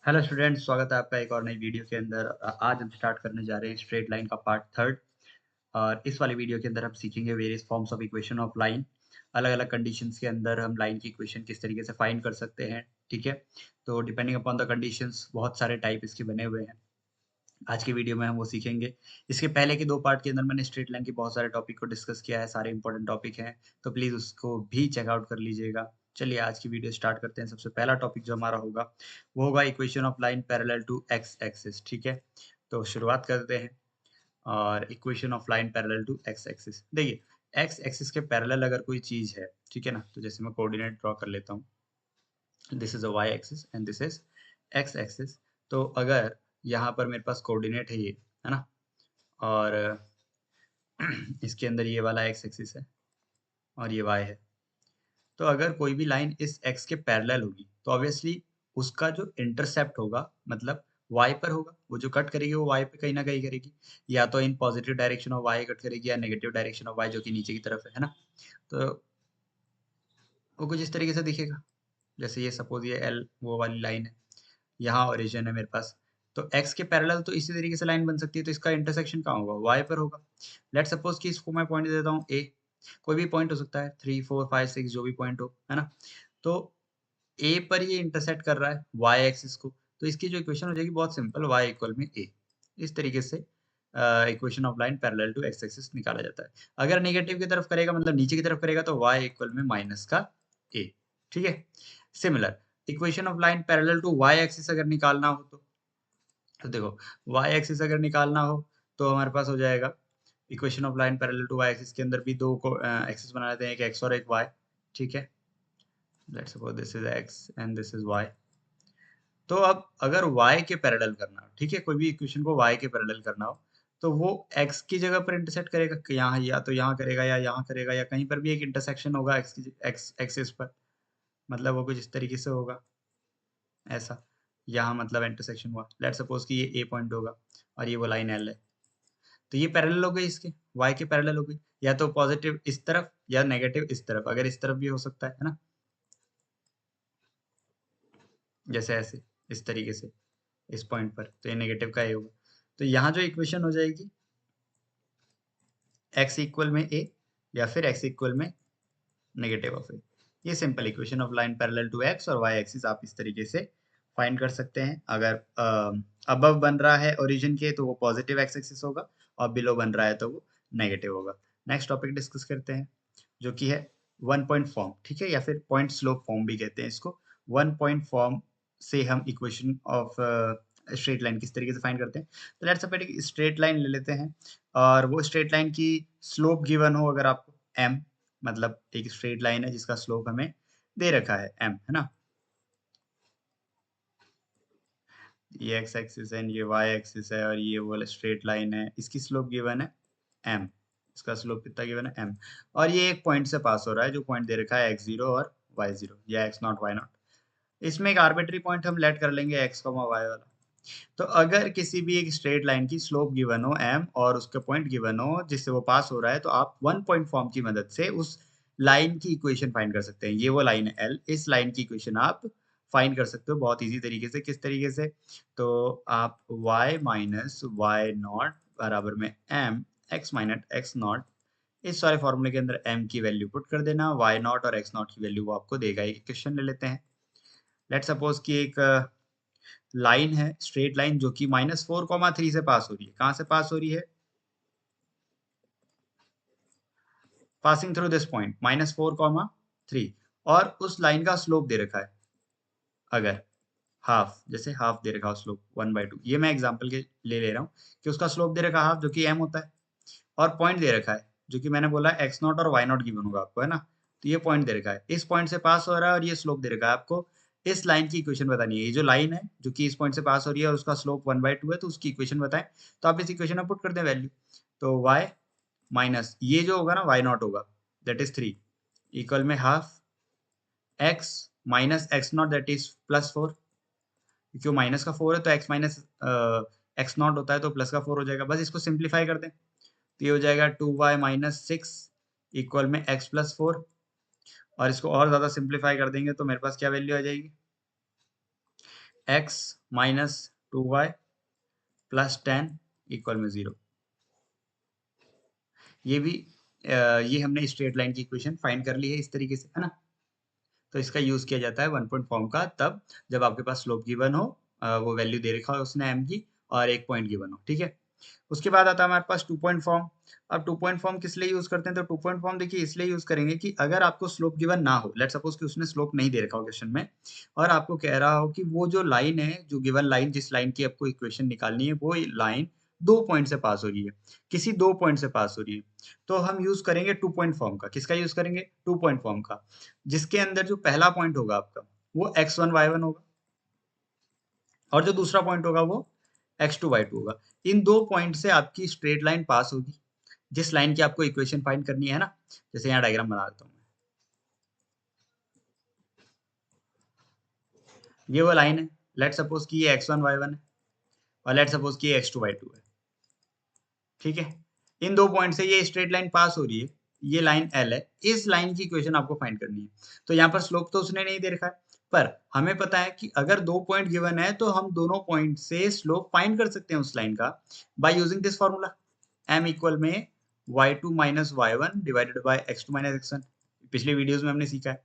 Hello students, स्वागत है आपका एक और नई वीडियो के अंदर। आज हम स्टार्ट करने जा रहे हैं स्ट्रेट लाइन का पार्ट थर्ड। और इस वाली वीडियो के अंदर हम सीखेंगे various forms of equation of line. अलग अलग कंडीशंस के अंदर हम लाइन की इक्वेशन किस तरीके से फाइंड कर सकते हैं। ठीक है, तो डिपेंडिंग अपॉन द कंडीशंस बहुत सारे टाइप इसके बने हुए हैं। आज की वीडियो में हम वो सीखेंगे। इसके पहले के दो पार्ट के अंदर मैंने स्ट्रेट लाइन के बहुत सारे टॉपिक को डिस्कस किया है, सारे इंपॉर्टेंट टॉपिक हैं, तो प्लीज़ उसको भी चेकआउट कर लीजिएगा। चलिए आज की वीडियो स्टार्ट करते हैं। सबसे पहला टॉपिक जो हमारा होगा वो होगा equation of line parallel to x axis. ठीक है, तो शुरुआत करते हैं। और equation of line parallel to x axis, देखिए एक्स एक्सिस के पैरेलल अगर कोई चीज है, ठीक है ना, तो जैसे मैं कोऑर्डिनेट ड्रॉ कर लेता हूँ। This is a y axis and this is x axis. तो अगर यहाँ पर मेरे पास कोऑर्डिनेट है ये, है ना, और इसके अंदर ये वाला एक्स एक्सिस है और ये वाई है, तो अगर कोई भी लाइन इस एक्स के पैरेलल होगी तो ऑब्वियसली उसका जो इंटरसेप्ट होगा मतलब वाई पर होगा। वो जो कट करेगी वो वाई पे कहीं ना कहीं करेगी, या तो in positive direction of y cut करेगी या नेगेटिव डायरेक्शन ऑफ वाई जो कि नीचे की तरफ है ना। तो वो कुछ इस तरीके से दिखेगा। जैसे ये सपोज ये एल वो वाली लाइन है, यहाँ ओरिजिन है मेरे पास, तो एक्स के पैरेलल तो इसी तरीके से लाइन बन सकती है, तो इसका इंटरसेक्शन कहाँ होगा? वाई पर होगा। लेट सपोज कि इसको मैं पॉइंट दे देता हूँ ए। कोई भी पॉइंट हो सकता है, 3 4 5 6 जो भी पॉइंट हो, है ना। तो ए पर ये इंटरसेक्ट कर रहा है वाई एक्सिस को, तो इसकी जो इक्वेशन हो जाएगी बहुत सिंपल, वाई इक्वल में ए। इस तरीके से equation of line parallel to x axis निकाला जाता है। अगर नेगेटिव की तरफ करेगा मतलब नीचे की तरफ करेगा तो वाई इक्वल में माइनस का ए। ठीक है, similar equation of line parallel to y axis अगर निकालना हो तो देखो वाई एक्सिस अगर निकालना हो तो हमारे पास हो जाएगा equation of line parallel to y axis के अंदर भी दो को एक्सिस बना लेते हैं, एक एक्स और एक वाई। ठीक है, let's suppose this is x and this is y. तो अब अगर y के पैरेलल करना हो, ठीक है, कोई भी इक्वेशन को y के पैरेलल करना हो तो वो x की जगह पर इंटरसेक्ट करेगा कि यहाँ, या तो यहाँ करेगा या यहाँ करेगा, या कहीं पर भी एक इंटरसेक्शन होगा x की x एक्सिस पर। मतलब वो कुछ इस तरीके से होगा, ऐसा। यहाँ मतलब इंटरसेक्शन हुआ, लेट सपोज कि ये a पॉइंट होगा और ये वो लाइन l है, तो ये पैरेलल हो गई इसके, y के पैरेलल हो गई। या तो पॉजिटिव इस तरफ या नेगेटिव इस तरफ, अगर इस तरफ भी हो सकता है ना, जैसे ऐसे इस तरीके से इस पॉइंट पर, तो ये नेगेटिव का ए होगा। तो यहाँ जो इक्वेशन हो जाएगी x इक्वल में a या फिर x इक्वल में नेगेटिव ऑफ a। ये simple equation of line parallel to x और y एक्सिस आप इस तरीके से फाइंड कर सकते हैं। अगर अबव बन रहा है ओरिजिन के तो वो पॉजिटिव x एक्सिस होगा, और बिलो बन रहा है तो वो नेगेटिव होगा। नेक्स्ट टॉपिक डिस्कस करते हैं जो कि है वन पॉइंट फॉर्म। ठीक है, या फिर पॉइंट स्लोप फॉर्म भी कहते हैं इसको। वन पॉइंट फॉर्म से हम इक्वेशन ऑफ स्ट्रेट लाइन किस तरीके से फाइंड करते हैं। तो लेट्स सपोज एक स्ट्रेट लाइन ले लेते हैं, और वो स्ट्रेट लाइन की स्लोप गिवन हो अगर आपको m, मतलब एक स्ट्रेट लाइन है जिसका स्लोप हमें दे रखा है m, है ना। ये x एक्सिस है, ये y एक्सिस है, और ये वाला स्ट्रेट लाइन है, इसकी स्लोप गिवन है m। इसका स्लोप कितना गिवन है m, और ये एक पॉइंट से पास हो रहा है जो पॉइंट दे रखा है x0 और y0 या x0 y0। इसमें एक आर्बिट्री पॉइंट हम लेट कर लेंगे x, y वाला। तो अगर किसी भी एक स्ट्रेट लाइन की स्लोप गिवन हो m और उसका पॉइंट गिवन हो जिससे वो पास हो रहा है, तो आप वन पॉइंट फॉर्म की मदद से उस लाइन की इक्वेशन फाइंड कर सकते हैं। ये वो लाइन है l, इस लाइन की इक्वेशन आप फाइंड कर सकते हो बहुत इजी तरीके से। किस तरीके से? तो आप y माइनस वाई नॉट बराबर में m x minus x not, इस सारे फॉर्मूले के अंदर m की वैल्यू पुट कर देना, y नॉट और x नॉट की वैल्यू वो आपको देगा। एक क्वेश्चन ले लेते हैं। लेट सपोज कि एक लाइन है, स्ट्रेट लाइन, जो कि -4, 3 से पास हो रही है। कहां से पास हो रही है? पासिंग थ्रू दिस पॉइंट -4, 3, और उस लाइन का स्लोप दे रखा है अगर हाफ, जैसे हाफ दे रखा हो स्लोप 1/2। ये मैं एग्जांपल के ले रहा हूँ कि उसका स्लोप दे रखा हाफ जो कि m होता है, और पॉइंट दे रखा है जो कि मैंने बोला x नॉट और y नॉट गिवन होगा आपको, है ना। तो ये पॉइंट दे रखा है, इस पॉइंट से पास हो रहा है, और ये स्लोप दे रखा है। आपको इस लाइन की इक्वेशन बतानी है। ये जो लाइन है जो कि इस पॉइंट से पास हो रही है और उसका स्लोप 1/2 है, तो उसकी इक्वेशन बताएं। तो आप इस इक्वेशन में पुट कर दें वैल्यू। तो y माइनस ये जो होगा ना y नॉट होगा, दैट इज 3, इक्वल में half x minus x not that is +4। क्योंकि माइनस का 4 है तो x माइनस एक्स नॉट होता है तो प्लस का 4 हो जाएगा। बस इसको सिंप्लीफाई कर दें तो ये हो जाएगा 2y माइनस 6 इक्वल में x+4। और इसको और ज्यादा सिंप्लीफाई कर देंगे तो मेरे पास क्या वैल्यू आ जाएगी? x minus 2y plus 10 equal में 0। ये भी ये हमने स्ट्रेट लाइन की इक्वेशन फाइंड कर ली है इस तरीके से, है ना। तो इसका यूज किया जाता है 1 पॉइंट फॉर्म का तब जब आपके पास स्लोप गिवन हो, वो वैल्यू दे रखा हो उसने m की, और एक पॉइंट गिवन हो, ठीक है। उसके बाद आता है हमारे पास 2 पॉइंट फॉर्म। अब 2 पॉइंट फॉर्म किस लिए यूज करते हैं, तो 2 पॉइंट फॉर्म देखिए इसलिए यूज करेंगे कि अगर आपको स्लोप गिवन ना हो, लेट्स सपोज कि उसने स्लोप नहीं दे रखा हो क्वेश्चन में, और आपको कह रहा हो कि वो जो लाइन है, जो गिवन लाइन, जिस लाइन की आपको इक्वेशन निकालनी है, वो लाइन 2 पॉइंट से पास हो रही है, किसी 2 पॉइंट से पास हो रही है, तो हम यूज करेंगे 2 पॉइंट फॉर्म का। किसका यूज करेंगे, 2 पॉइंट फॉर्म का, जिसके अंदर जो पहला पॉइंट होगा आपका वो x1 y1 होगा, और जो दूसरा पॉइंट होगा वो x2 y2 होगा। इन दो पॉइंट से आपकी स्ट्रेट लाइन पास होगी, जिस लाइन की आपको इक्वेशन फाइंड करनी है ना। जैसे यहाँ डायग्राम बना देता हूँ, ये वो लाइन है, लेट सपोज कि ये x1 y1 है, और लेट सपोज कि ये x2 y2 है, ठीक है। इन दो पॉइंट से ये स्ट्रेट लाइन पास हो रही है, ये लाइन L है, इस लाइन की इक्वेशन आपको फाइंड करनी है। तो यहाँ पर स्लोप तो उसने नहीं दे रखा है, पर हमें पता है कि अगर 2 पॉइंट गिवन है तो हम दोनों पॉइंट से स्लोप फाइंड कर सकते हैं उस लाइन का, by using this formula m equal में y2 minus y1 divided by x2 minus x1। पिछले वीडियोस में हमने सीखा है।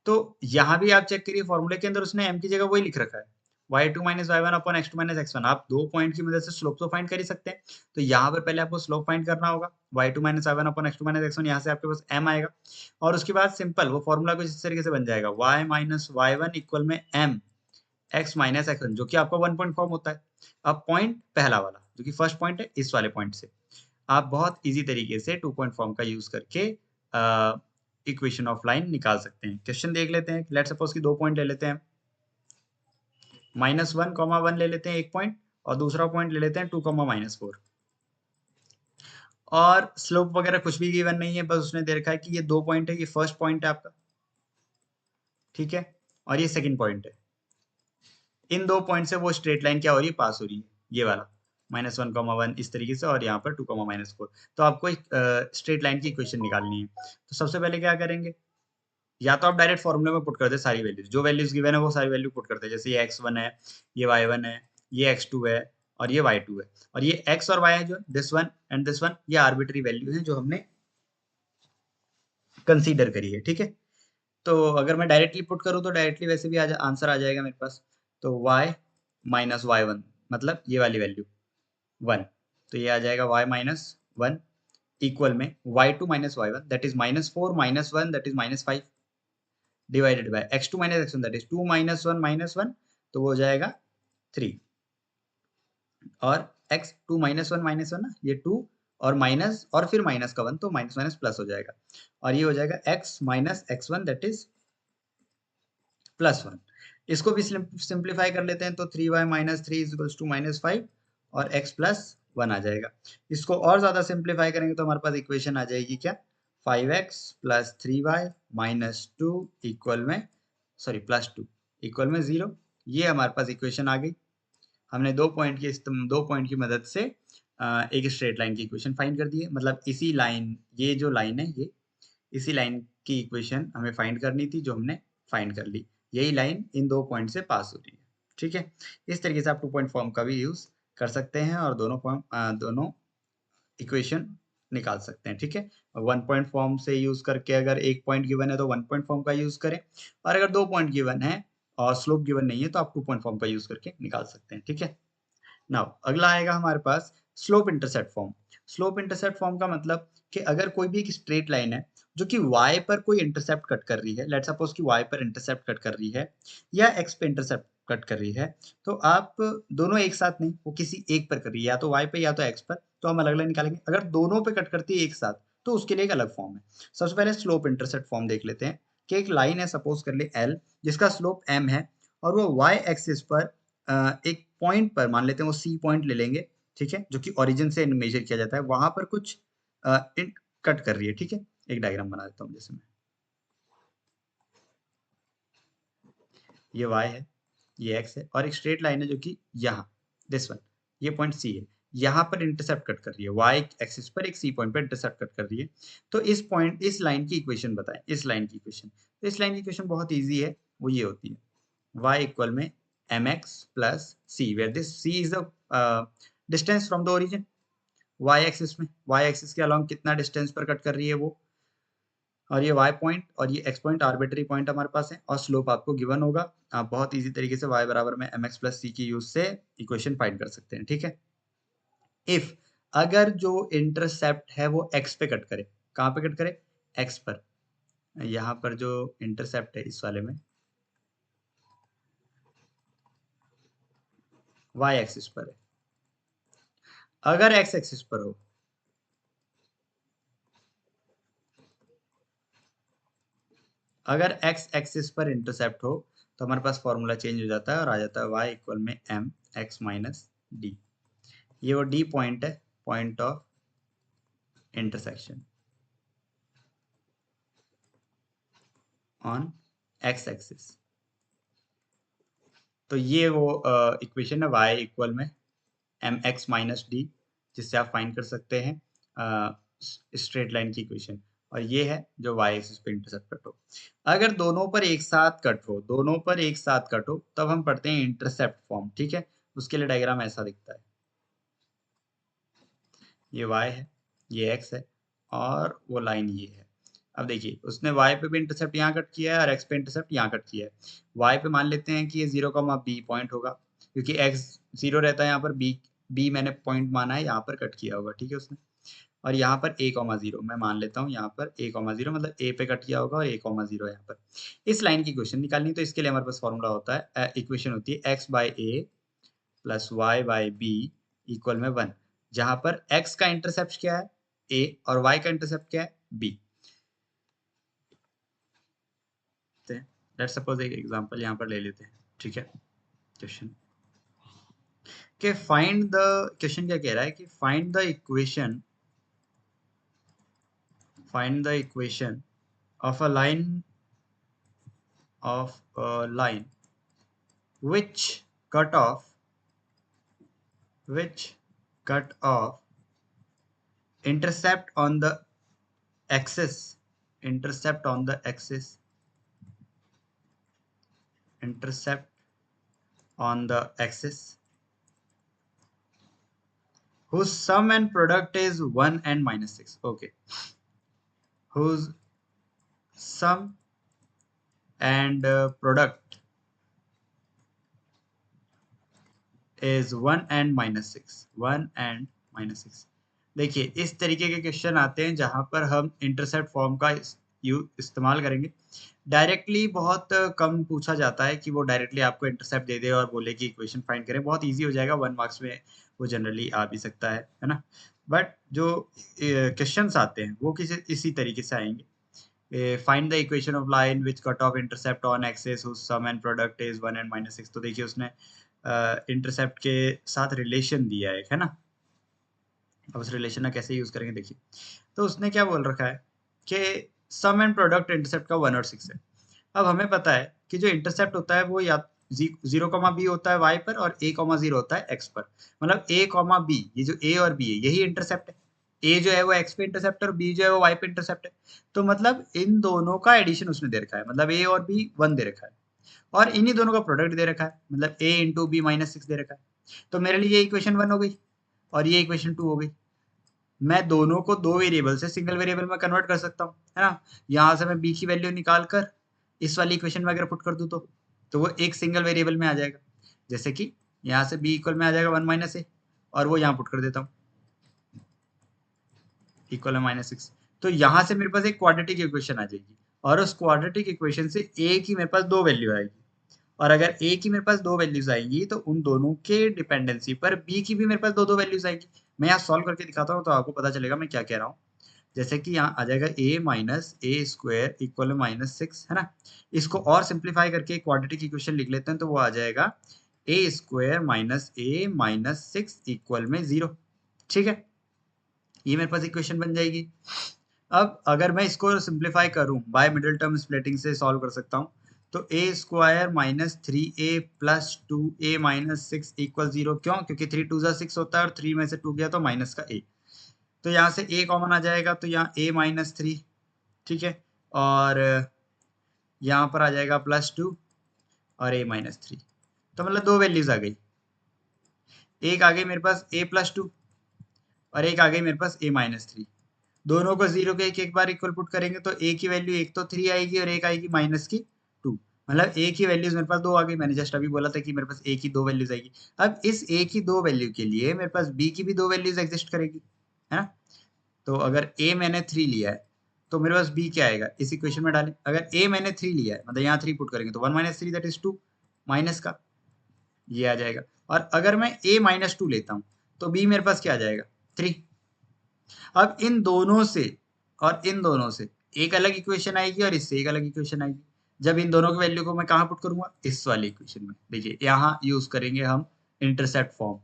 तो यहाँ भी आप चेक करिए, फॉर्मूले के अंदर उसने m की जगह वही लिख रखा है, y2 minus y1 upon x2 minus x1। आप दो पॉइंट की मदद से स्लोप तो फाइंड कर ही सकते हैं। तो यहाँ पर पहले आपको स्लोप फाइंड करना होगा, y2 minus y1 upon x2 minus x1, यहाँ से आपके पास m आएगा, और उसके बाद सिंपल वो फॉर्मूला कुछ इस तरीके से बन जाएगा, y माइनस y1 इक्वल में m x माइनस x1, जो कि आपका 1 पॉइंट फॉर्म होता है। अब पॉइंट पहला वाला जो कि फर्स्ट पॉइंट है, इस वाले पॉइंट से आप बहुत इजी तरीके से 2 पॉइंट फॉर्म का यूज करके इक्वेशन ऑफ लाइन निकाल सकते हैं। क्वेश्चन देख लेते हैं, लेट सपोज कि 2 पॉइंट ले लेते हैं, -1, 1 ले लेते हैं एक पॉइंट, और दूसरा पॉइंट ले लेते हैं 2, -4, और स्लोप वगैरह कुछ भी गिवन नहीं है, बस उसने दे रखा है कि ये 2 पॉइंट है, ये फर्स्ट पॉइंट है आपका, ठीक है, और ये सेकंड पॉइंट है। इन दो पॉइंट से वो स्ट्रेट लाइन क्या हो रही है, पास हो रही है, ये वाला -1, 1 इस तरीके से, और यहाँ पर 2, -4। तो आपको एक स्ट्रेट लाइन की इक्वेशन निकालनी है। तो सबसे पहले क्या करेंगे, या तो आप डायरेक्ट फॉर्मूले में पुट कर दे सारी वैल्यूज, जो वैल्यूज गिवन है वो सारी वैल्यू पुट करते हैं। जैसे ये x1 है, ये y1 है, ये x2 है, और ये y2 है, और ये x और y है जो this one and this one, ये आर्बिट्री वैल्यू है जो हमने कंसीडर करी है, ठीक है। तो अगर मैं डायरेक्टली पुट करूँ तो डायरेक्टली वैसे भी आंसर आ जाएगा मेरे पास। तो y माइनस y1 मतलब ये वाली वैल्यू 1, तो ये आ जाएगा y माइनस 1 इक्वल में y2 minus y1 that is -4 -1 that is -5 divided by x2 minus x1 that is 2 -1 तो वो हो जाएगा 3, और x2 -1 ना, ये 2 और माइनस और फिर माइनस का 1, तो माइनस माइनस प्लस हो जाएगा, और ये हो जाएगा x minus x1 that is +1। इसको भी सिंप्लीफाई कर लेते हैं, तो 3y माइनस 3 इज टू -5, और x प्लस 1 आ जाएगा। इसको और ज्यादा सिंप्लीफाई करेंगे तो हमारे पास इक्वेशन आ जाएगी क्या, 5x plus 3y minus 2 equal में, सॉरी प्लस 2 इक्वल में 0। ये हमारे पास इक्वेशन आ गई। हमने दो पॉइंट की मदद से एक स्ट्रेट लाइन की इक्वेशन फाइंड कर दी है। मतलब इसी लाइन, ये जो लाइन है, ये इसी लाइन की इक्वेशन हमें फाइंड करनी थी, जो हमने फाइंड कर ली। यही लाइन इन दो पॉइंट से पास हो रही है, ठीक है। इस तरीके से आप 2 पॉइंट फॉर्म का भी यूज कर सकते हैं, और दोनों इक्वेशन निकाल सकते हैं, ठीक है। 1 पॉइंट फॉर्म से यूज करके अगर एक पॉइंट गिवन है तो 1 पॉइंट फॉर्म का यूज करें, और अगर 2 पॉइंट गिवन है और स्लोप गिवन नहीं है तो आप 2 पॉइंट फॉर्म का यूज करके निकाल सकते हैं, ठीक है। नाउ अगला आएगा हमारे पास slope intercept form. Slope intercept form का मतलब कि अगर कोई भी एक स्ट्रेट लाइन है जो कि y पर कोई इंटरसेप्ट कट कर रही है, लेट्स सपोज कि y पर इंटरसेप्ट कट कर रही है, या x पे इंटरसेप्ट कट कर रही है, तो आप दोनों एक साथ नहीं, वो किसी एक पर कर रही है, या तो y पे या तो x पर, तो हम अलग अलग निकालेंगे। अगर दोनों पे कट करती है एक साथ तो उसके लिए एक अलग फॉर्म है। सबसे पहले स्लोप इंटरसेप्ट फॉर्म देख लेते हैं, कि एक लाइन है, सपोज कर ले l, जिसका स्लोप m है, और वो y एक्सिस पर एक पॉइंट पर, मान लेते हैं वो सी पॉइंट ले लेंगे, ठीक है, जो कि ओरिजिन से मेजर किया जाता है, वहां पर कुछ कट कर रही है, ठीक है। एक डायग्राम बना देता हूँ, जैसे मैं, ये y है, ये x है, और एक स्ट्रेट लाइन है जो कि यहाँ दिस वन, ये पॉइंट c है, यहाँ पर इंटरसेप्ट कट कर रही है, y एक्सिस पर एक c पॉइंट पर इंटरसेप्ट कट कर रही है। तो इस लाइन की इक्वेशन बताएं, इस लाइन की इक्वेशन। तो इस लाइन की इक्वेशन बहुत ईजी है, वो ये होती है y इक्वल में mx plus c, where this c is the distance from the origin, y axis में, y एक्सिस के अलॉन्ग कितना डिस्टेंस पर कट कर रही है वो, और ये y पॉइंट और ये x पॉइंट आर्बिट्री पॉइंट हमारे पास है, और स्लोप आपको गिवन होगा। आप बहुत इजी तरीके से y बराबर में mx प्लस c की यूज से इक्वेशन फाइंड कर सकते हैं, ठीक है। इफ अगर जो इंटरसेप्ट है वो x पे कट करे, कहाँ पे कट करे, x पर, यहाँ पर जो इंटरसेप्ट है इस वाले में y एक्सिस पर है, अगर x एक्सिस पर हो, अगर x एक्सिस पर इंटरसेप्ट हो तो हमारे पास फॉर्मूला चेंज हो जाता है और आ जाता है y इक्वल में m x माइनस डी। ये वो डी पॉइंट है, point of intersection on x axis. तो ये वो इक्वेशन है y इक्वल में एम एक्स माइनस डी, जिससे आप फाइंड कर सकते हैं स्ट्रेट लाइन की इक्वेशन, और ये है जो y एक्सिस पे इंटरसेप्ट कट हो। अगर दोनों पर एक साथ कट हो, दोनों पर एक साथ कट हो, तब हम पढ़ते हैं इंटरसेप्ट फॉर्म, ठीक है। उसके लिए डायग्राम ऐसा दिखता है, ये y है, ये x है, और वो लाइन ये है। अब देखिए उसने y पे भी इंटरसेप्ट यहाँ कट किया है और x पे इंटरसेप्ट यहाँ कट किया है। y पे मान लेते हैं कि ये 0,b पॉइंट होगा, क्योंकि x 0 रहता है यहाँ पर, b मैंने पॉइंट माना है, यहाँ पर कट किया होगा, ठीक है उसने। और यहाँ पर a,0 मैं मान लेता हूँ, यहाँ पर a,0 मतलब a पे कट किया होगा और a,0 यहाँ पर। इस लाइन की इक्वेशन निकालनी, तो इसके लिए हमारे पास फॉर्मूला होता है, इक्वेशन होती है x by a plus y by b equal में 1, जहां पर x का इंटरसेप्ट क्या है a और y का इंटरसेप्ट क्या है b। लेट्स सपोज एक एग्जांपल यहाँ पर ले लेते हैं, ठीक है। क्वेश्चन के फाइंड द, क्वेश्चन क्या कह रहा है कि find the equation of a line which cut off intercept on the axis intercept on the axis whose sum and product is 1 and minus 6. Okay, whose sum and product is 1 and minus 6, 1 and minus 6। देखिए इस तरीके के question आते हैं जहां पर हम intercept form का इस्तेमाल करेंगे। डायरेक्टली बहुत कम पूछा जाता है कि वो डायरेक्टली आपको इंटरसेप्ट दे दे और बोले कि इक्वेशन फाइंड करें, बहुत इजी हो जाएगा, 1 मार्क्स में वो जनरली आ भी सकता है ना। बट जो क्वेश्चंस आते हैं वो किसी इसी तरीके से आएंगे। Find the equation of line which cut off intercept on axis whose sum and product is 1 and minus 6। तो देखिए उसने इंटरसेप्ट के साथ रिलेशन दिया है ना। अब उस रिलेशन ना कैसे यूज करेंगे देखिए, तो उसने क्या बोल रखा है कि सम एंड प्रोडक्ट इंटरसेप्ट का 1 और 6 है। अब हमें पता है कि जो इंटरसेप्ट होता है वो या 0,b होता है y पर और a,0 होता है x पर, मतलब a,b, ये जो a और b है यही इंटरसेप्ट है। a जो है वो x पे इंटरसेप्ट है और b जो है वो y पे इंटरसेप्ट है, तो मतलब इन दोनों का एडिशन उसने दे रखा है, मतलब a और b 1 दे रखा है, और इन्हीं दोनों का प्रोडक्ट दे रखा है, मतलब a इंटू बी माइनस 6 दे रखा है। तो मेरे लिए ये इक्वेशन 1 हो गई और ये इक्वेशन 2 हो गई। मैं दोनों को दो वेरिएबल से सिंगल वेरिएबल में कन्वर्ट कर सकता हूँ, है ना। यहाँ से मैं b की वैल्यू निकाल कर इस वाली इक्वेशन में अगर पुट कर दूँ तो वो एक सिंगल वेरिएबल में आ जाएगा। जैसे कि यहाँ से b इक्वल में आ जाएगा 1 माइनस ए, और वो यहाँ पुट कर देता हूँ इक्वल में -6। तो यहाँ से मेरे पास एक क्वाड्रेटिक इक्वेशन आ जाएगी, और उस क्वाड्रेटिक इक्वेशन से a की मेरे पास दो वैल्यू आएगी, और अगर a की मेरे पास दो वैल्यूज आएंगी तो उन दोनों के डिपेंडेंसी पर b की भी मेरे पास दो दो वैल्यूज आएगी। मैं यहाँ सॉल्व करके दिखाता हूँ तो आपको पता चलेगा मैं क्या कह रहा हूँ। जैसे कि यहाँ आ जाएगा a minus A square equal -6, है ना। इसको और सिंप्लीफाई करके क्वाड्रेटिक इक्वेशन लिख लेते हैं, तो वो आ जाएगा a square minus A minus 6 equal में 0, ठीक है। ये मेरे पास इक्वेशन बन जाएगी। अब अगर मैं इसको सिंप्लीफाई करूं बाय मिडिल टर्म स्प्लिटिंग से सॉल्व कर सकता हूं, तो a square minus 3a plus 2a minus 6 equal 0। क्यों? क्योंकि 3 2 6 होता है और 3 में से 2 गया तो माइनस का a, तो यहाँ से a कॉमन आ जाएगा, तो यहाँ a माइनस 3, ठीक है, और यहाँ पर आ जाएगा +2 और a माइनस 3। तो मतलब दो वैल्यूज आ गई, एक आ गई मेरे पास a+2 और एक आ गई मेरे पास a-3। दोनों को जीरो के एक बार इक्वल पुट करेंगे तो a की वैल्यू एक तो 3 आएगी और एक आएगी -2। मतलब a की वैल्यूज मेरे पास दो आ गई, मैंने जस्ट अभी बोला था कि मेरे पास a की दो वैल्यूज आएगी। अब इस a की दो वैल्यू के लिए मेरे पास b की भी दो वैल्यूज एग्जिस्ट करेगी, है ना। तो अगर a मैंने 3 लिया है तो मेरे पास b क्या आएगा, इस इक्वेशन में डालें। अगर a मैंने 3 लिया है मतलब यहाँ 3 पुट करेंगे तो 1 - 3 दैट इज 2, माइनस का ये आ जाएगा। और अगर मैं a-2 लेता हूँ तो b मेरे पास क्या आ जाएगा, 3। अब इन दोनों से और इन दोनों से एक अलग इक्वेशन आएगी और इससे एक अलग इक्वेशन आएगी। जब इन दोनों की वैल्यू को मैं कहाँ पुट करूंगा, इस वाले इक्वेशन में। देखिए यहाँ यूज करेंगे हम इंटरसेप्ट फॉर्म।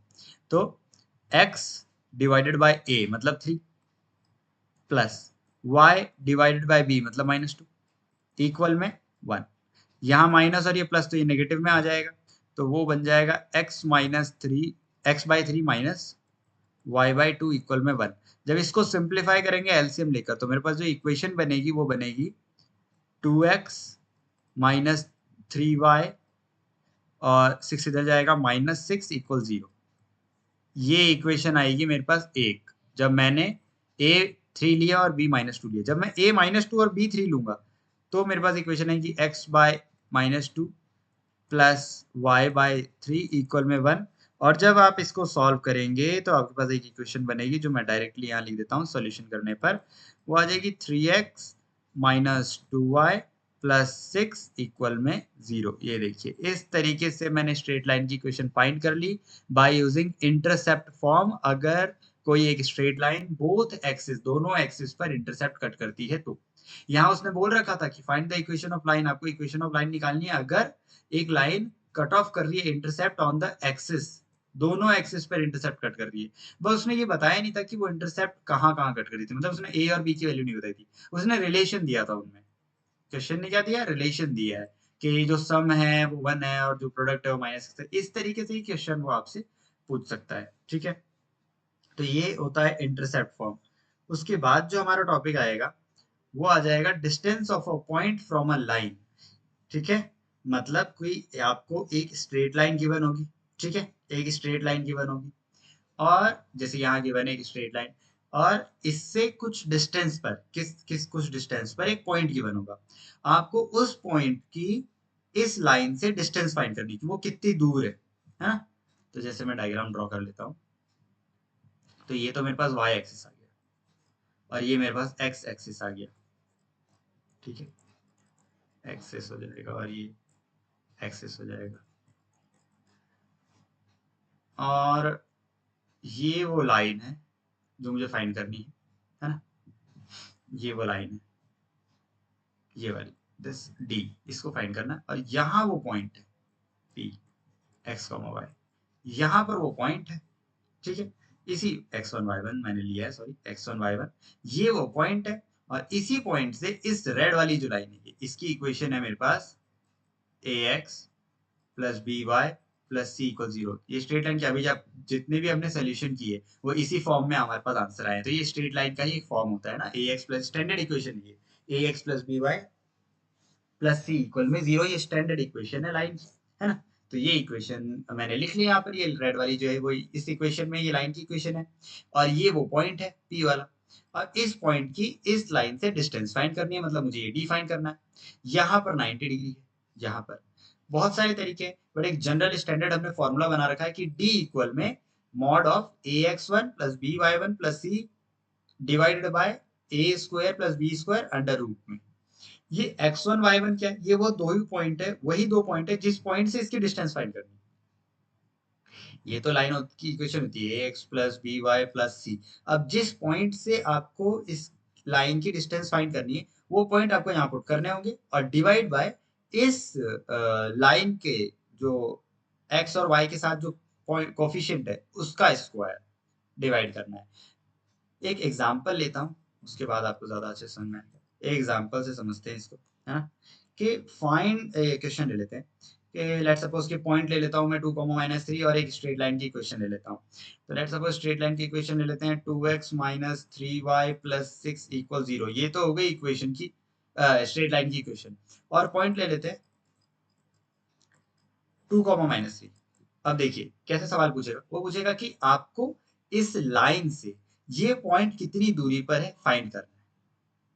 तो x डिवाइडेड बाय a मतलब 3 plus y divided by b मतलब -2 इक्वल में 1। यहाँ माइनस और ये प्लस तो ये नेगेटिव में आ जाएगा, तो वो बन जाएगा x/3 माइनस y/2 इक्वल में 1। जब इसको सिंप्लीफाई करेंगे एलसीएम लेकर तो मेरे पास जो इक्वेशन बनेगी वो बनेगी 2x माइनस 3y और 6 इधर जाएगा -6 इक्वल 0। ये इक्वेशन आएगी मेरे पास एक, जब मैंने a 3 लिया और b-2 लिया। जब मैं a-2 और b 3 लूंगा तो मेरे पास इक्वेशन आएगी x/-2 प्लस y/3 इक्वल में 1। और जब आप इसको सॉल्व करेंगे तो आपके पास एक इक्वेशन बनेगी जो मैं डायरेक्टली यहाँ लिख देता हूँ सॉल्यूशन करने पर। वो आ जाएगी 3x minus 2y plus 6 equal में 0। ये देखिए इस तरीके से मैंने स्ट्रेट लाइन की इक्वेशन फाइंड कर ली बाय यूजिंग इंटरसेप्ट फॉर्म। अगर कोई एक स्ट्रेट लाइन बोथ एक्सिस दोनों एक्सिस पर इंटरसेप्ट कट करती है तो यहाँ उसने बोल रखा था कि find the equation of line, आपको इक्वेशन ऑफ लाइन निकालनी है अगर एक लाइन कट ऑफ कर रही है इंटरसेप्ट ऑन द एक्सिस, दोनों एक्सिस पर इंटरसेप्ट कट कर रही है। बस उसने ये बताया नहीं था कि वो इंटरसेप्ट कहाँ कहाँ कट कर रही थी, मतलब उसने ए और बी की वैल्यू नहीं बताई थी, उसने रिलेशन दिया था उनमें। क्वेश्चन ने क्या दिया, रिलेशन दिया है कि जो सम है वो 1 है और जो प्रोडक्ट है वो -6 है। इस तरीके से ही क्वेश्चन वो आपसे पूछ सकता है, ठीक है। तो ये होता है इंटरसेप्ट फॉर्म। उसके बाद जो हमारा टॉपिक आएगा वो आ जाएगा distance of a point from a line, ठीक है। मतलब कोई आपको एक स्ट्रेट लाइन गिवन होगी, ठीक है, एक स्ट्रेट लाइन गिवन होगी और जैसे यहाँ गिवन है एक स्ट्रेट लाइन और इससे कुछ डिस्टेंस पर किस किस कुछ डिस्टेंस पर एक पॉइंट गिवन होगा। आपको उस पॉइंट की इस लाइन से डिस्टेंस फाइंड करनी कि वो कितनी दूर है ना। तो जैसे मैं डायग्राम ड्रॉ कर लेता हूँ, तो ये तो मेरे पास y एक्सिस आ गया और ये मेरे पास x एक्सिस आ गया, ठीक है, एक्सिस हो जाएगा और ये एक्सिस हो जाएगा। और ये वो लाइन है जो मुझे फाइंड करनी है ना। ये वो लाइन है, ये वाली दिस डी, इसको फाइंड करना है। और यहाँ वो पॉइंट है पी x, y, यहाँ पर वो पॉइंट है, ठीक है। इसी x1 y1 मैंने लिया है, सॉरी x1 y1, ये वो पॉइंट है। और इसी पॉइंट से इस रेड वाली जो लाइन है इसकी इक्वेशन है मेरे पास ax plus b y plus c equal 0। ये स्ट्रेट लाइन के अभी जब जितने भी हमने सोल्यूशन किए वो इसी फॉर्म में हमारे पास आंसर आए। तो ये स्ट्रेट लाइन का ही एक फॉर्म होता है ना, a x plus standard equation, ये a x plus b y plus c equal में 0, ये स्टैंडर्ड इक्वेशन है लाइन, है ना। तो ये इक्वेशन मैंने लिख लिया यहाँ पर, ये रेड वाली जो है वो इस इक्वेशन में ये लाइन की इक्वेशन है और ये वो पॉइंट है पी वाला। और इस पॉइंट की इस लाइन से डिस्टेंस फाइंड करनी है, मतलब मुझे ये डी फाइंड करना है। यहाँ पर 90 डिग्री है, यहाँ पर बहुत सारे तरीके हैं बट एक जनरल स्टैंडर्ड हमने फॉर्मूला बना रखा है कि डी इक्वल में mod of a x one plus b y one plus c divided by a square plus b square under root में। ये x1 y1 क्या है, ये वो दो ही पॉइंट है, वही दो पॉइंट है जिस पॉइंट से इसकी डिस्टेंस फाइंड करनी है। ये तो लाइन की इक्वेशन होती है x plus b y plus c. अब जिस पॉइंट से आपको इस लाइन की डिस्टेंस फाइंड करनी है वो पॉइंट आपको यहाँ पुट करने होंगे और डिवाइड बाय इस लाइन के जो एक्स और वाई के साथ जो पॉइंट कोफिशिएंट है उसका स्क्वायर डिवाइड करना है। एक एग्जांपल लेता हूँ उसके बाद आपको ज्यादा अच्छे समझ में आएगा। एक एग्जांपल से समझते हैं इसको, है ना। कि फाइंड क्वेश्चन ले लेते हैं कि लेट सपोज के पॉइंट ले लेता हूँ मैं 2, -3 और एक स्ट्रेट लाइन की इक्वेशन ले लेता हूँ। तो लेट सपोज स्ट्रेट लाइन की इक्वेशन ले लेते हैं 2x minus 3y plus 6 equal 0। ये तो हो गई इक्वेशन की स्ट्रेट लाइन की इक्वेशन। और पॉइंट ले लेते हैं 2, -3। अब देखिए कैसे सवाल पूछेगा, वो पूछेगा कि आपको इस लाइन से ये पॉइंट कितनी दूरी पर है फाइंड करना है,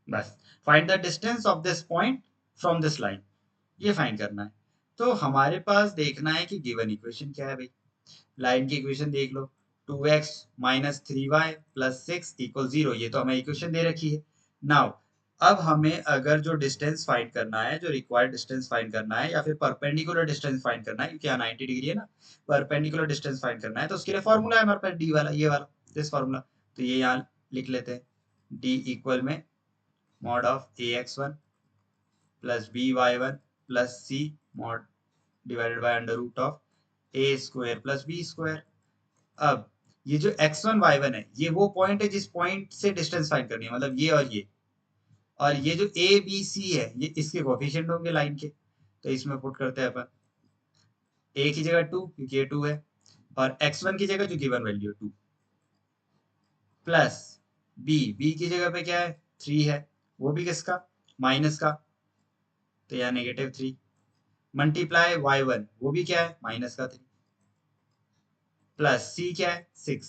बस find the distance of this point from this line, ये फाइंड करना है। तो हमारे पास देखना है कि गिवन इक्वेशन क्या है भाई। लाइन की इक्वेशन देख लो, 2x minus 3y plus 6 equal 0, ये तो हमें इक्वेशन दे रखी है। नाउ अब हमें अगर जो डिस्टेंस फाइंड करना है, जो रिक्वायर्ड डिस्टेंस फाइंड करना है, या फिर परपेंडिकुलर डिस्टेंस फाइंड करना है, क्योंकि यहाँ 90 डिग्री है ना, परपेंडिकुलर डिस्टेंस फाइंड करना है, तो उसके लिए फॉर्मूला है हमारे पास डी वाला, ये वाला दिस फॉर्मूला। तो ये यहाँ लिख लेते हैं, डी इक्वल में mod of a x one plus b y one plus c mod divided by under root of a square plus b square. अब ये जो x1 y1 है, ये वो पॉइंट है जिस पॉइंट से डिस्टेंस फाइंड करनी है, मतलब ये, और ये जो ए बी सी है, ये इसके कोफिशिएंट होंगे लाइन के। तो इसमें पुट करते हैं अपन a की जगह 2 क्योंकि ये 2 है, और x1 की जगह जो गिवन वैल्यू है 2, प्लस b की जगह पे क्या है 3 है, वो भी किसका माइनस का, तो यहाँ -3, मल्टीप्लाई y1 वो भी क्या है माइनस का 3, प्लस c क्या है 6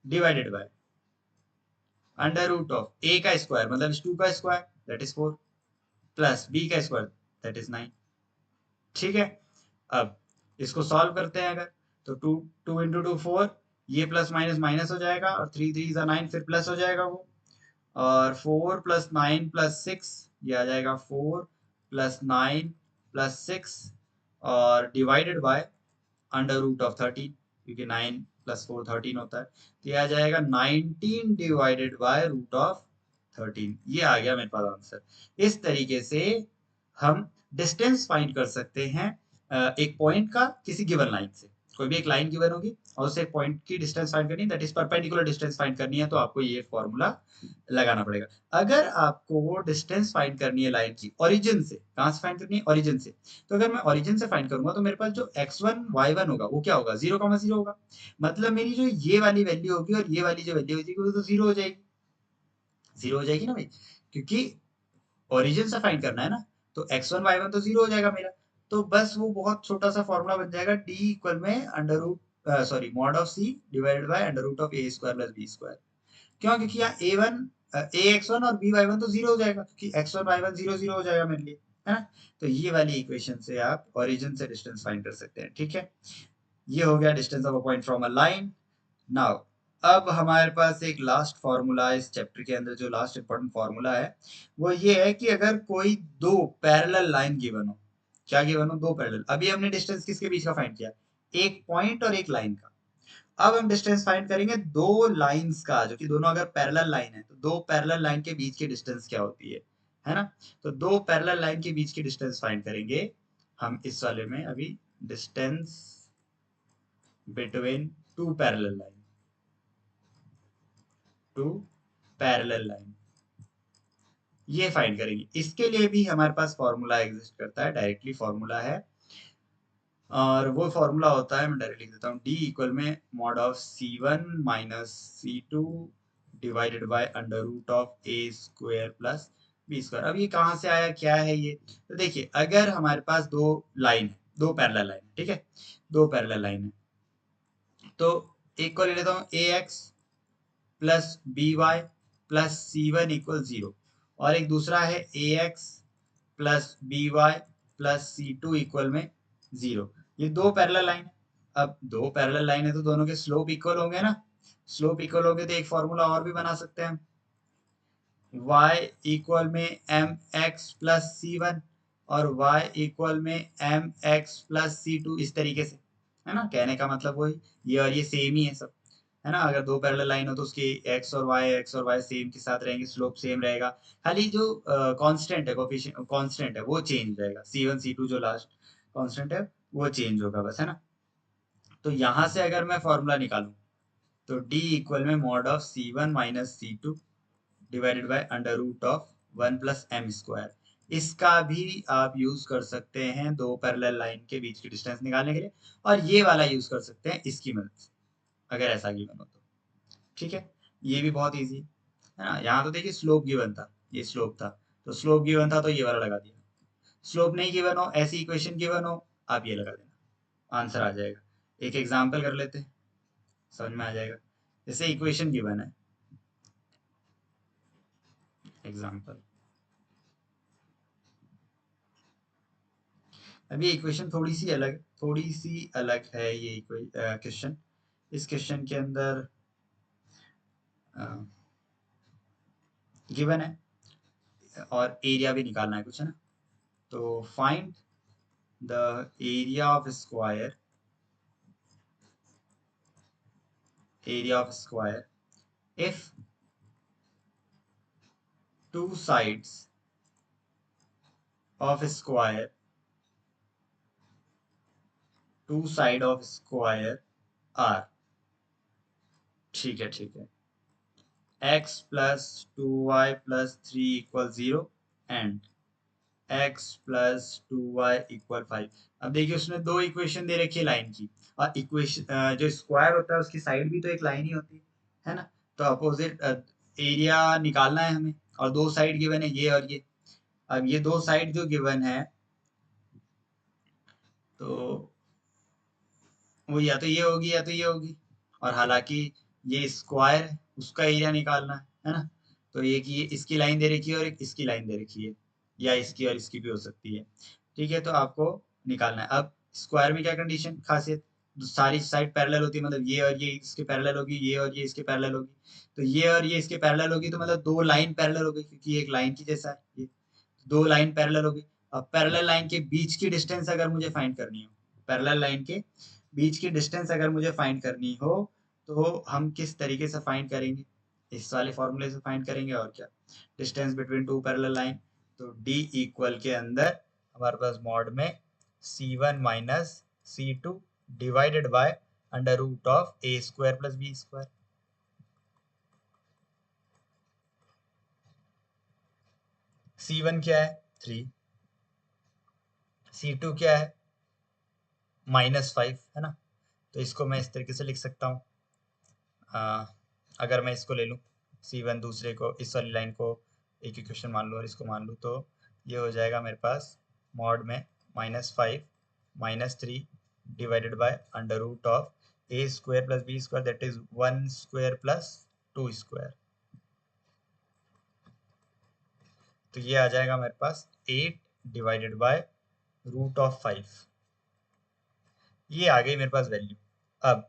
divided by under root of a का स्क्वायर मतलब 2 का square that is 4 plus b का स्क्वायर दैट इज 9। ठीक है, अब इसको सॉल्व करते हैं अगर, तो 2 2 × 2 4, ये प्लस माइनस माइनस हो जाएगा, और 3 3 9 फिर प्लस हो जाएगा वो, और 4 + 9 + 6 ये आ जाएगा 4 + 9 + 6, और divided by under root of 13, क्योंकि 9 + 4 13 होता है, तो ये आ जाएगा 19 डिवाइडेड बाय रूट ऑफ 13। ये आ गया मेरे पास आंसर। इस तरीके से हम डिस्टेंस फाइंड कर सकते हैं एक पॉइंट का किसी गिवन लाइन से। कोई भी एक लाइन गिवन होगी और उसे एक पॉइंट की डिस्टेंस फाइंड करनी है, that is perpendicular distance find करनी है, तो आपको ये फॉर्मूला लगाना पड़ेगा। अगर आपको डिस्टेंस फाइंड करनी है लाइन की ओरिजिन से, कहाँ से फाइंड करनी है ओरिजिन से, तो अगर मैं ओरिजिन से फाइंड करूंगा तो मेरे पास जो x1 y1 होगा वो क्या होगा 0,0 होगा, मतलब मेरी जो ये वाली वैल्यू होगी और ये वाली जो वैल्यू होगी वो तो 0 हो जाएगी, 0 हो जाएगी ना भाई, क्योंकि ओरिजिन से फाइंड करना है ना, तो x1 y1 तो 0 हो जाएगा मेरा। तो बस वो बहुत छोटा सा फॉर्मूला बन जाएगा, d इक्वल में under root sorry mod of c divided by under root of a square plus b square. क्यों, क्योंकि यहाँ ax1 और by1 तो 0 हो जाएगा, क्योंकि x1 y1 0 0 हो जाएगा मेरे लिए, है ना। तो ये वाली इक्वेशन से आप ओरिजिन से डिस्टेंस फाइंड कर सकते हैं। ठीक है, ये हो गया distance of a point from a line. Now अब हमारे पास एक लास्ट फॉर्मूला है इस चैप्टर के अंदर, जो लास्ट इंपॉर्टेंट फॉर्मूला है वो ये है कि अगर कोई दो पैरेलल लाइन गिवन हो, क्या गिवन हो, दो पैरेलल, अभी हमने डिस्टेंस किसके बीच का फाइंड किया, एक पॉइंट और एक लाइन का। अब हम डिस्टेंस फाइंड करेंगे दो लाइंस का, जो कि दोनों अगर पैरेलल लाइन है, तो दो पैरेलल लाइन के बीच की डिस्टेंस क्या होती है ना। तो दो पैरेलल लाइन के बीच की डिस्टेंस फाइंड करेंगे हम इस वाले में अभी, distance between two parallel line, two parallel line, ये फाइंड करेंगे। इसके लिए भी हमारे पास फॉर्मूला एग्जिस्ट करता है, डायरेक्टली फॉर्मूला है, और वो फॉर्मूला होता है, मैं डायरेक्ट लिख देता हूँ, डी इक्वल में mod of c1 minus c2 divided by under root of a square plus b square. अब ये कहाँ से आया, क्या है ये, तो देखिए अगर हमारे पास दो लाइन है, दो पैरेलल लाइन, ठीक है, दो पैरेलल लाइन है, तो एक को ले लेता हूँ a x plus b y plus c one equal 0, और एक दूसरा है a x plus b y plus c two equal में 0। ये दो पैरेलल लाइन है। अब दो पैरेलल लाइन है तो दोनों के स्लोप इक्वल होंगे ना, स्लोप इक्वल होंगे तो एक फॉर्मूला और भी बना सकते हैं, y इक्वल में m x plus c one और y इक्वल में m x plus c two, इस तरीके से, है ना। कहने का मतलब वही, ये और ये सेम ही है सब, है ना। अगर दो पैरेलल लाइन हो तो उसकी एक्स और वाई सेम के साथ रहेंगे, स्लोप सेम रहेगा, खाली जो कांस्टेंट है, कोफिशिएंट कांस्टेंट है वो चेंज रहेगा, c1 c2 जो लास्ट कांस्टेंट है वो चेंज होगा बस, है ना। तो यहां से अगर मैं फॉर्मूला निकालूं, तो d इक्वल में mod of c1 minus c2 divided by under root of 1 plus m square. इसका भी आप यूज कर सकते हैं दो पैरेलल लाइन के बीच की डिस्टेंस निकालने के लिए, और ये वाला यूज कर सकते हैं इसकी मदद से, अगर ऐसा गिवन हो तो। ठीक है, ये भी बहुत इजी है ना। यहाँ तो देखिए स्लोप गिवन था, ये स्लोप था, तो ये वाला लगा दिया। स्लोप नहीं गिवन हो, ऐसी इक्वेशन गिवन हो, आप ये लगा देना। आंसर आ जाएगा। एक एग्जाम्पल कर लेते हैं, समझ में आ जाएगा। जैसे इक्वेशन गिवन है, एग्जाम्पल, अभी इक्वेशन थोड़ी सी अलग है ये क्वेश्चन। इस क्वेश्चन के अंदर गिवन है और एरिया भी निकालना है कुछ, है ना। तो find the area of square if two sides of a square are, ठीक है, x plus 2y plus 3 equal 0 and x plus 2y equal 5। अब देखिए उसने दो इक्वेशन दे रखी है लाइन की, और इक्वेशन जो स्क्वायर होता है उसकी साइड भी तो एक लाइन ही होती है ना। तो अपोजिट एरिया निकालना है हमें, और दो साइड गिवन है ये और ये। अब ये दो साइड जो गिवन है, तो वो या तो ये होगी या तो ये होगी, और हालांकि ये स्क्वायर है, उसका एरिया निकालना है ना। तो ये कि ये इसकी लाइन दे रखी है और एक इसकी लाइन दे रखी है, या इसकी और इसकी भी हो सकती है। ठीक है, तो आपको निकालना है। अब स्क्वायर में क्या कंडीशन खासियत, तो सारी साइड पैरेलल होती है, मतलब ये और ये इसके पैरेलल होगी, ये और ये इसके पैरेलल होगी। तो ये और ये इसके पैरेलल होगी, तो मतलब दो लाइन पैरेलल हो गई, क्योंकि ये एक लाइन की जैसा है ये। दो लाइन पैरेलल हो गई। अब पैरेलल लाइन के बीच की डिस्टेंस अगर मुझे फाइंड करनी हो, पैरेलल लाइन के बीच की डिस्टेंस अगर मुझे फाइंड करनी हो, तो हम किस तरीके से फाइंड करेंगे, इस वाले फॉर्मूले से फाइंड करेंगे। और क्या, distance between two parallel line, तो d इक्वल के अंदर हमारे पास मॉड में c1 minus c2 divided by under root of a square plus b square. c1 क्या है 3, c2 क्या है -5, है ना। तो इसको मैं इस तरीके से लिख सकता हूँ। अगर मैं इसको ले लूँ, C1 दूसरे को, इस वाली लाइन को एक इक्वेशन मान लूँ और इसको मान लूँ, तो ये हो जाएगा मेरे पास मॉड में -5 -3 divided by under root of a square plus b square, that is 1 square plus 2 square. तो ये आ जाएगा मेरे पास 8 डिवाइडेड बाय रूट ऑफ 5। ये आ गई मेरे पास वैल्यू। अब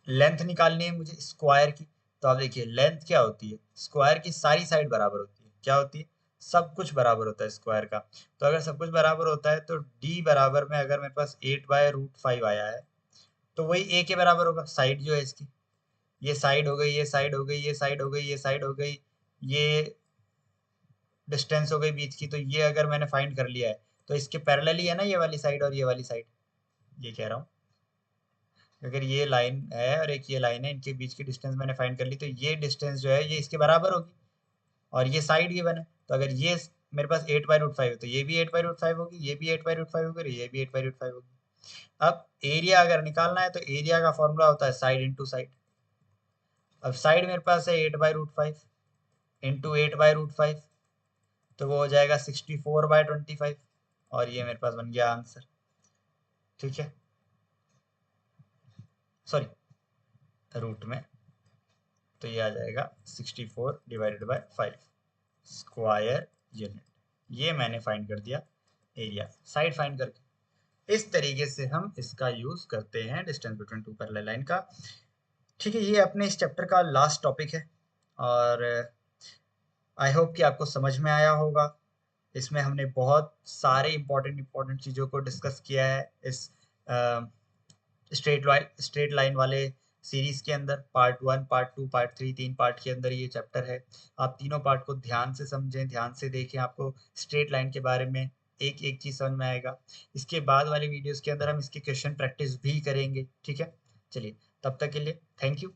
लेंथ निकालनी है मुझे स्क्वायर की। तो आप देखिए लेंथ क्या होती है, स्क्वायर की सारी साइड बराबर होती है। क्या होती है, सब कुछ बराबर होता है स्क्वायर का। तो अगर सब कुछ बराबर होता है, तो d बराबर में अगर मेरे पास 8/√5 आया है, तो वही a के बराबर होगा। साइड जो है इसकी, ये साइड हो गई, ये साइड हो गई, ये साइड हो गई, ये साइड हो गई, ये डिस्टेंस हो गई बीच की। तो ये अगर मैंने फाइंड कर लिया है, तो इसके पैरेलल ही है ना ये वाली साइड और ये वाली साइड, ये कह रहा हूँ। अगर ये लाइन है और एक ये लाइन है, इनके बीच की डिस्टेंस मैंने फाइंड कर ली, तो ये डिस्टेंस जो है ये इसके बराबर होगी। और ये साइड गिवन है, तो अगर ये मेरे पास 8/√5 है, तो ये भी 8/√5 होगी, ये भी 8/√5 होगी, और ये भी 8/√5 होगी। अब एरिया अगर निकालना है, तो एरिया का फॉर्मूला होता है साइड इंटू साइड। अब साइड मेरे पास है 8/√5 इंटू 8/√5, तो वो हो जाएगा 64/25, और ये मेरे पास बन गया आंसर। ठीक है, सॉरी, रूट में, तो ये आ जाएगा 64 डिवाइडेड बाय 5 स्क्वायर यूनिट। ये मैंने फाइंड कर दिया एरिया साइड फाइंड करके। इस तरीके से हम इसका यूज करते हैं distance between two parallel line का। ठीक है, ये अपने इस चैप्टर का लास्ट टॉपिक है, और आई होप कि आपको समझ में आया होगा। इसमें हमने बहुत सारे इंपॉर्टेंट चीज़ों को डिस्कस किया है इस स्ट्रेट लाइन वाले सीरीज के अंदर। पार्ट 1, पार्ट 2, पार्ट 3, 3 पार्ट के अंदर ये चैप्टर है। आप तीनों पार्ट को ध्यान से समझें, ध्यान से देखें, आपको स्ट्रेट लाइन के बारे में एक एक चीज समझ में आएगा। इसके बाद वाले वीडियोस के अंदर हम इसके क्वेश्चन प्रैक्टिस भी करेंगे। ठीक है, चलिए, तब तक के लिए थैंक यू।